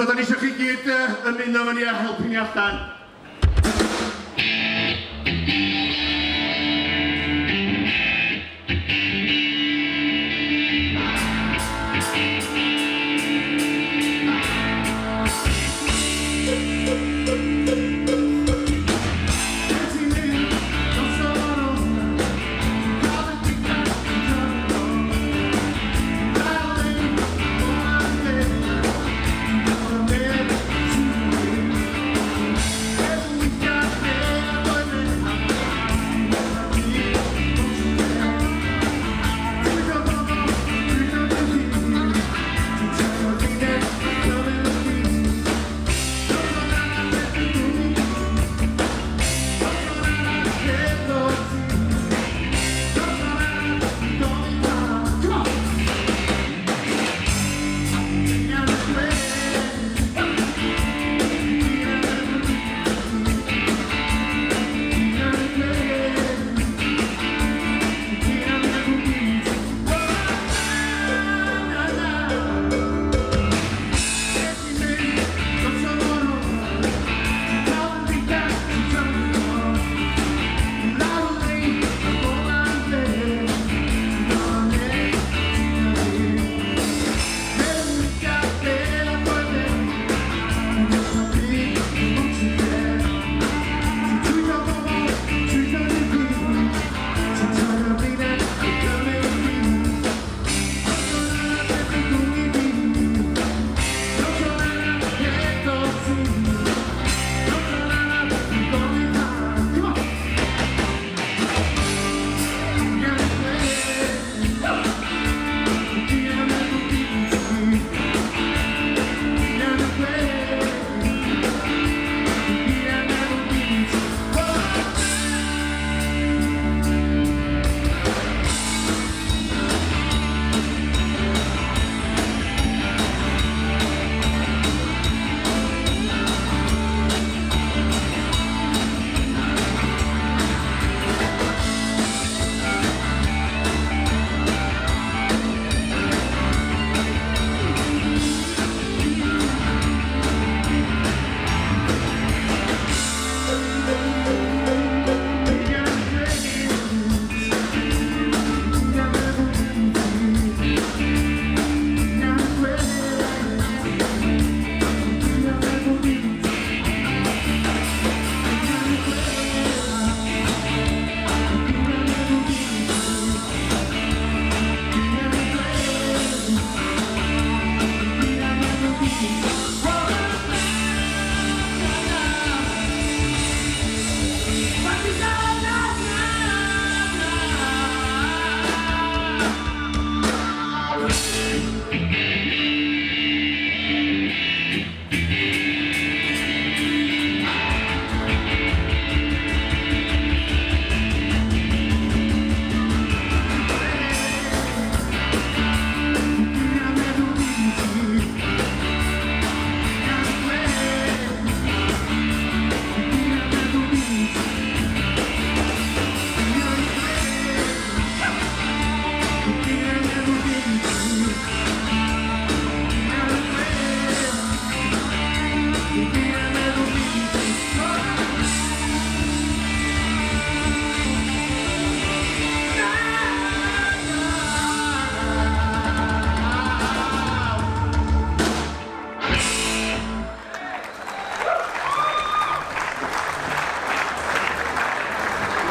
So, da ni eisiau chi gyd ymuno efo ni a helpu ni allan.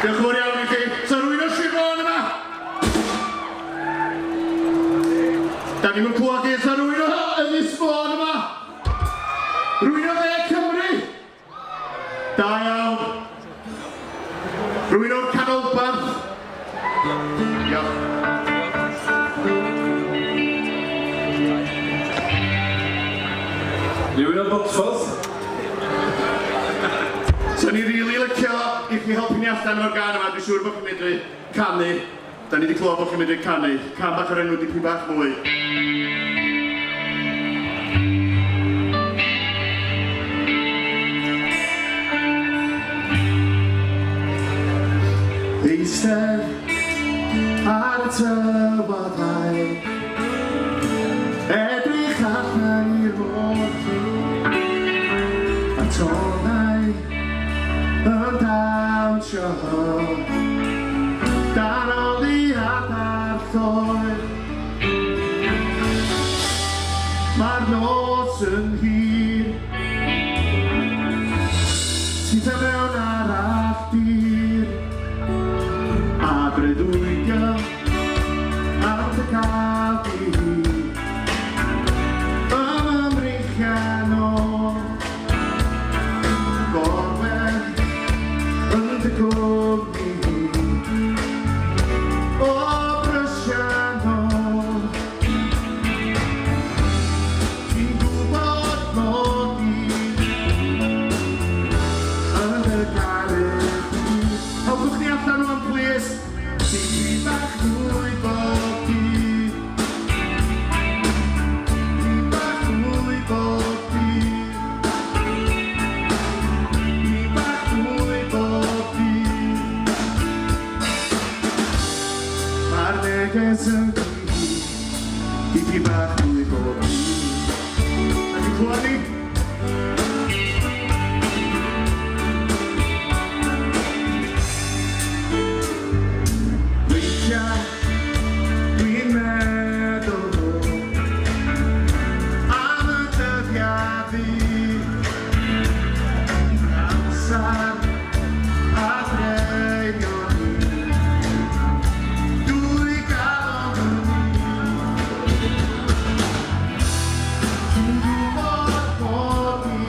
Diolch yn fawr iawn i chi. So rwy'n o Sir Fôn yma? Da ni'n mynd clywed i, so rwy'n o Ynys Fôn yma? Rwy'n o Dde Cymru? Da iawn. Rwy'n o'r Canolbarth? Diolch. Rwy'n o Bodffordd? So ni rili licio i chi helpu ni allan o'r gan yma, dwi'n siŵr bod chi'n medru canu. Da ni wedi clywed bod chi'n medru canu. Can bach o'r enw dipyn bach mwy. Eistedd ar y tywodau, edrych allan i'r môr. dan oddiad ar lloer. Mae'r nos yn hir, sydd mewn ar alltir, a breuddwydio am dy cael di. Ymymdrechian o gorwedd yn dy gwmni, o brysian o. Ti'n gwybod mod i yn y gared i. Hawddwch ni allan rwan, please. Ti'n bach mwy bob dydd. Ti'n bach mwy bob dydd. Ti'n bach mwy bob dydd. Mae'r neges yn gyd i ti bach mwy bob dydd. A ti'n clywed ni? Weithiau dwi'n meddwl am y dyddiau fi, amser a dreinion ni, dwy galon yn ni. Ti'n gwybod bod ni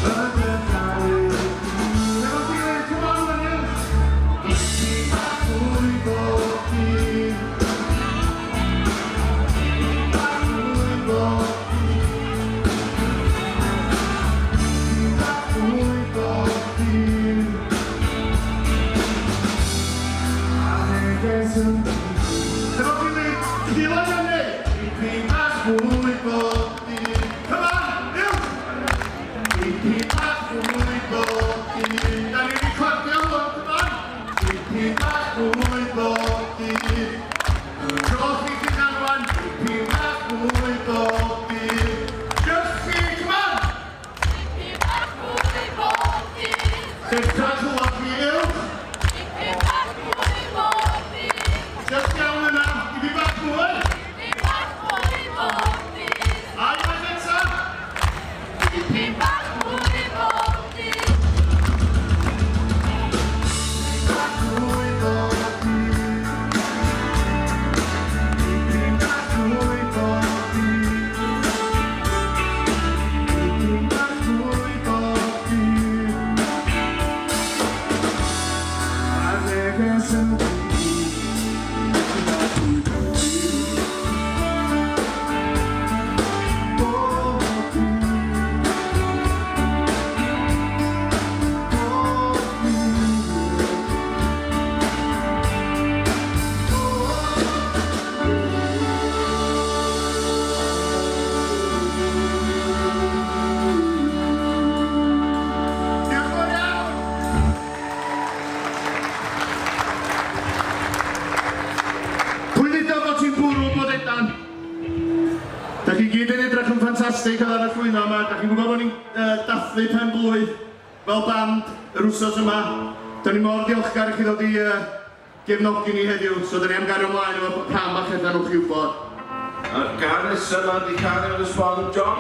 yn y gared i. Efo'n gilydd, come on, William. Ti'n bach mwy bob dydd. Ti'n bach mwy bob dydd. Ti'n bach mwy bob dydd. A neges yn gyd. Efo'n gilydd, dilyn hynny. Ti'n bach mwy bob dydd. Come on, Will. Ti'n bach mwy bob dydd. Da ni wedi clapio hwn, come on. Ti'n bach mwy bob dydd. Troch i chi ganwan. Ti'n bach mwy bob dydd. Just chi, come on. There's touch of luck for you. Just down and out. Give me back mwy. Ai, mae'n eto. Ti'n bach mwy bob dydd. Ti'n bach mwy bob dydd. Ti'n bach mwy bob dydd. A neges yn gyd. Ti'n bach mwy bob dydd. Bob dydd. Diolch yn fawr iawn. Pwy ddeudog bod ti'n bwrw bod edan? Da chi gyd yn edrych yn ffantastig ar y llwyno yma. Da chi'n gwybod bod ni'n dathlu pen blwydd fel band yr wsos yma. Da ni mor diolchgar i chi ddod i gefnogi ni heddiw. So da ni am gario ymlaen efo cam bach edan nhw'ch i'w bod. A'r gan nesa yma di cael ei ysbon John.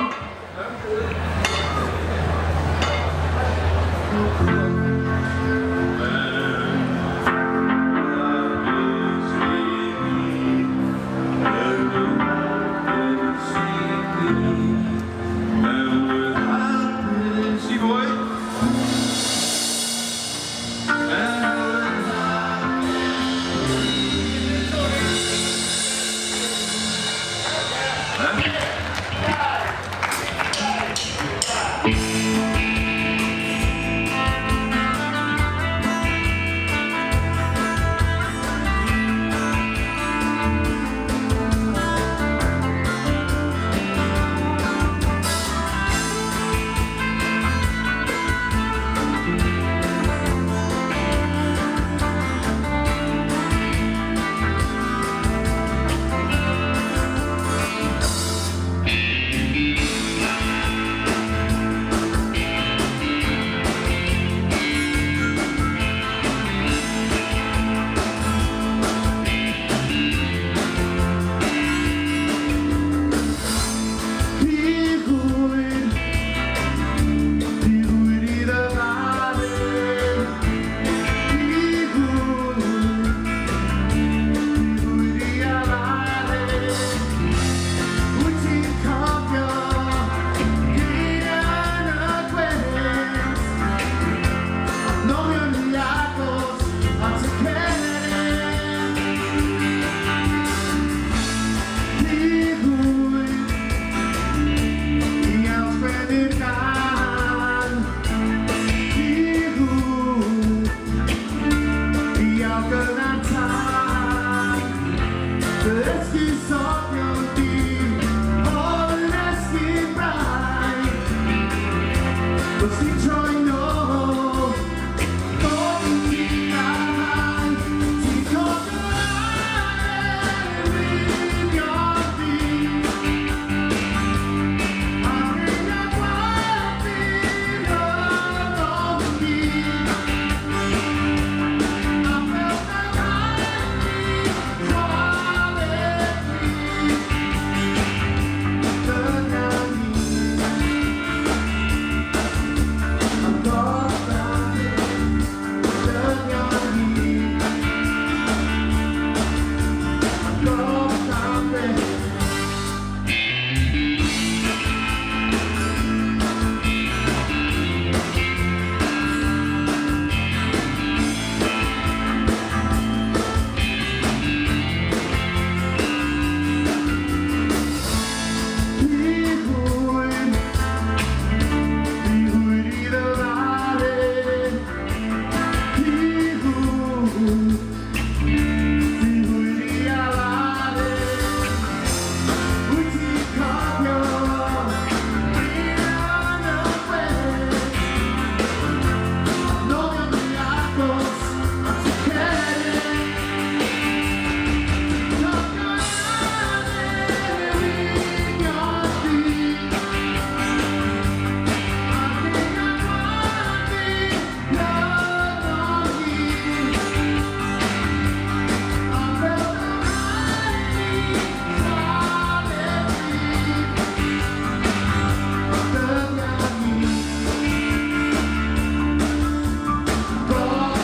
See boy? Nofio'n rhy agos at y ceren. Hyd hwyr i elsbedd i'r gan. Hyd hwyr i awgyn a'r tan. Dy esgusodion di o'r esgyn braidd. Os ti'n troi nôl, bod ti'n gael. Ti'n cofio ar ewinio'n di. Ar hyn a gweld i'r o'r di. A fel na rhaid ni chwalet ni. Dyna ni. Am gofal dyna ni. Am gofal hwyr i ddyfalu. Hwyr i alalu. Wyt ti'n cofio un yn y gwedd. Nofio'n rhy agos at y ceren. Cofio ar ewinio'n di. Ar hyn a gweld i'r o'r di. A fel na rhaid ni chwalet ni. Dyna ni. Gofal dyna ni. Gofal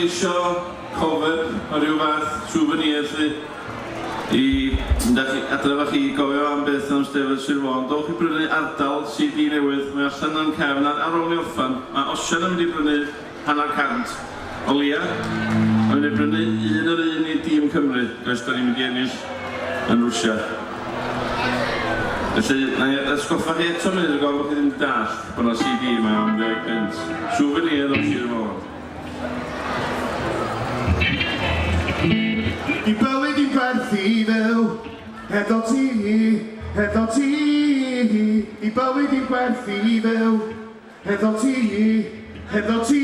isio cover o ryw fath souvenir i adref â chi gofio am beth am Steddfod Sir Fôn. Dowch i brynu ardal CD newydd, mae allan yn cefn ar ôl i orffan. Mae Osian yn mynd i brynu hanner cant o lia. Mae'n mynd i brynu un i dîm Cymru, does da ni'n mynd i ennill yn Rwsia. Felly, na i ysgoffa chi eto munud o gofod chi ddim dallt bod yna CD yma am 10 pence. Souvenir o Sir Fôn. I bywyd i'n gwerthu fel heddo ti, heddo ti. I bywyd i'n gwerthu fel heddo ti, heddo ti.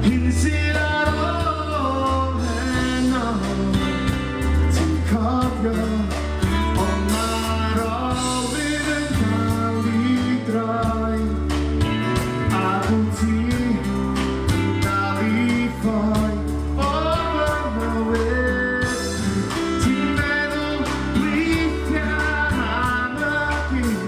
Hin sydd ar ôl heno ti'n cofio ond mae'r olwyn yn cael ei droi a bod ti'n dal i ffoi o fy mywyd ti'n meddwl weithiau am y byd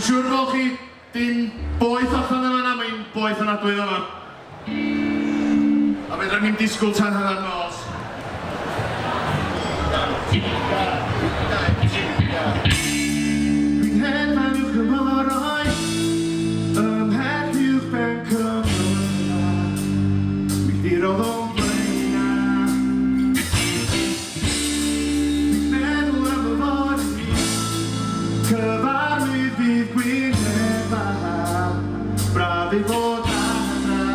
Siwr bod chi dim boeth allan yma na mae'n boeth yn adwydd yma. A fedra ni'n disgwyl tan hanner nos. Dwi'n hedfan uwch y moroi, ymhell uwch ben cyfnod. Dwi'n dirodd o'n blaena. Dwi'n meddwl am y fory, cyfarwydd fydd gwyneb a braf ei fod adra.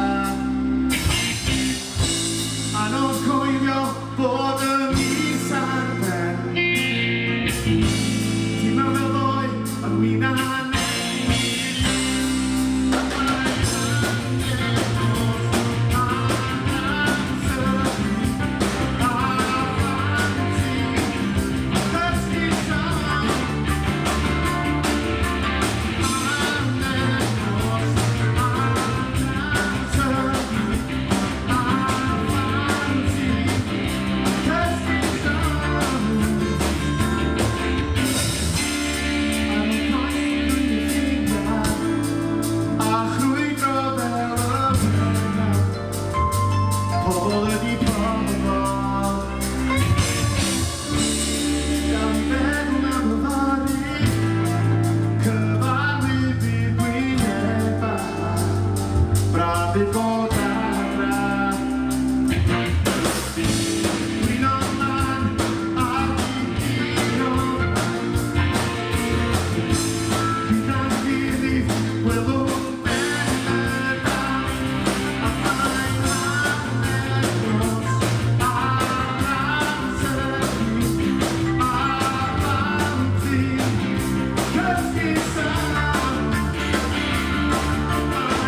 Anodd coelio bod y mis ar ben. Ti'n mewn fel ddoe, ond mi'n anen. Cause wedi provo. Gan feddwl am y fory, cyfarwydd i'r gwyneb bach, braf i bod adra. Dwi'n oman ar ddigon, gyda'n gilydd gwelwch better down, a mae'n anebos ar amser ni, ar bounty, cysgu sân. Mae'n anebos ar amser ni, ar bounty,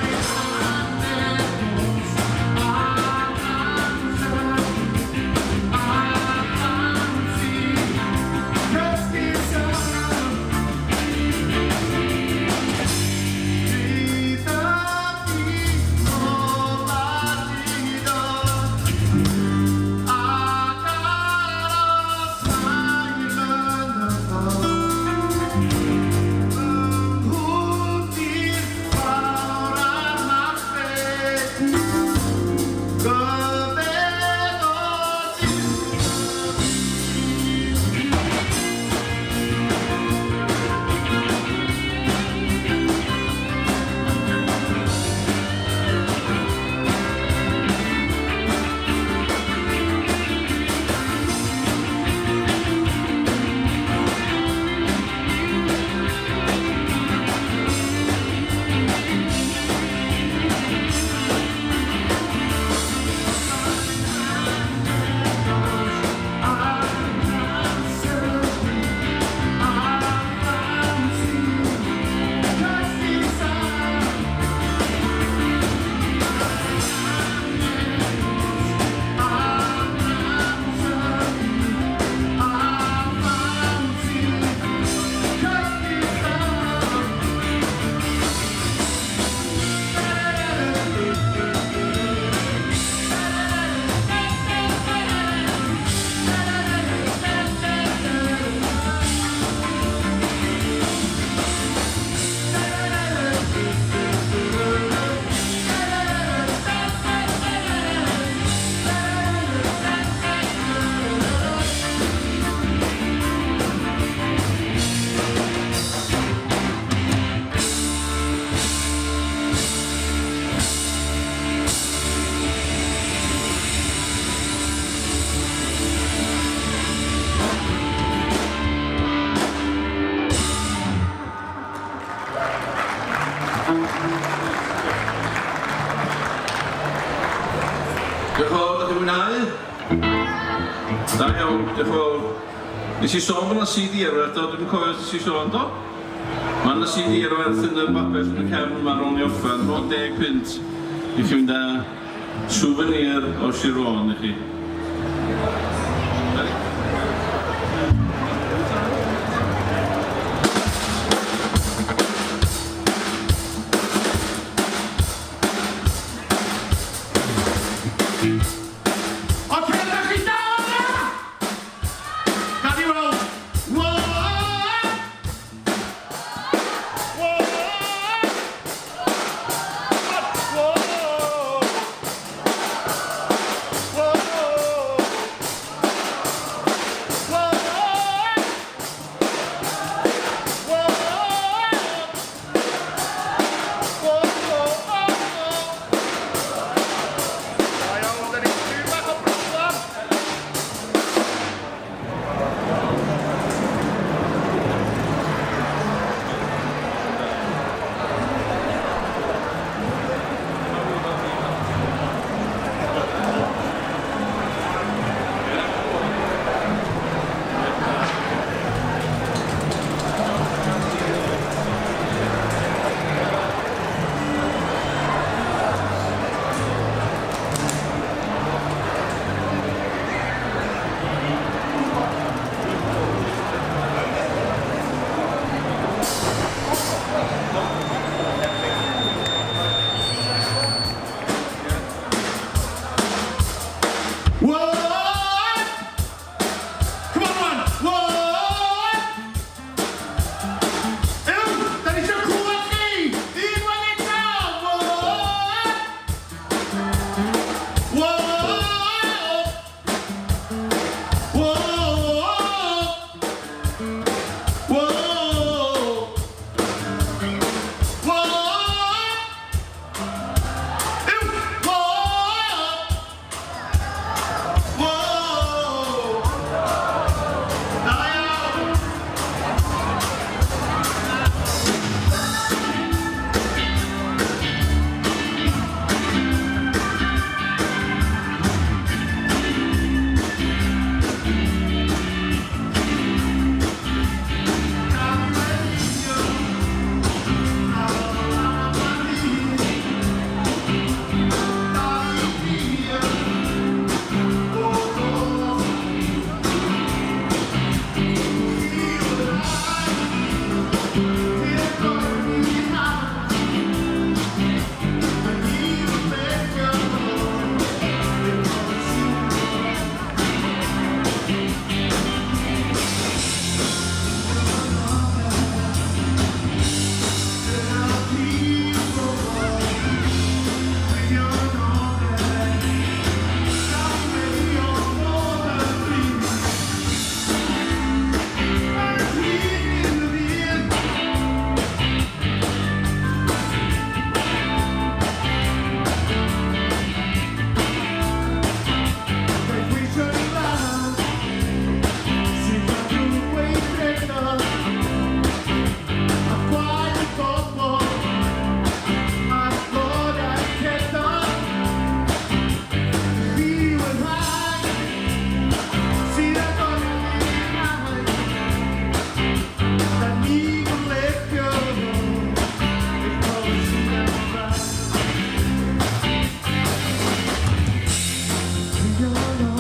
cysgu sân. Diolch yn fawr, ydych chi'n mwynhau? Da iawn, diolch yn fawr. Nes i sôn bod yna CD erwer, dwi'n cofio nes i sôn do? Mae yna CD erwer yn y babell yn y cefn yma rhwng i offer, rhwng 10 pint. I chi fynd â souvenir o Sir Fôn i chi. no more.